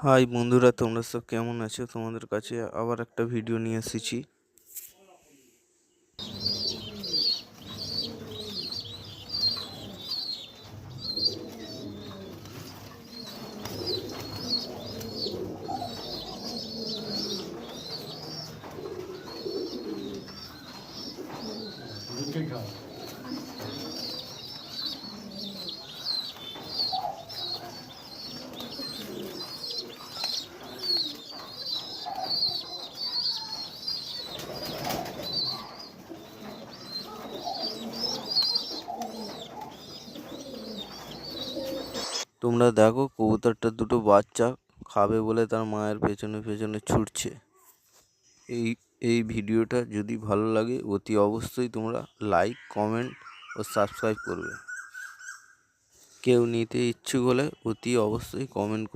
High বন্ধুরা, তোমরা সব কেমন আছো? তোমাদের কাছে আবার একটা ভিডিও নিয়ে এসেছি। তোমরা দেখো, কবুতরটা দুটো বাচ্চা খাবে বলে তার মায়ের পেছনে পেছনে ছুটছে। এই এই ভিডিওটা যদি ভালো লাগে অতি অবশ্যই তোমরা লাইক, কমেন্ট ও সাবস্ক্রাইব করবে। কেউ নিতে ইচ্ছুক হলে অতি অবশ্যই কমেন্ট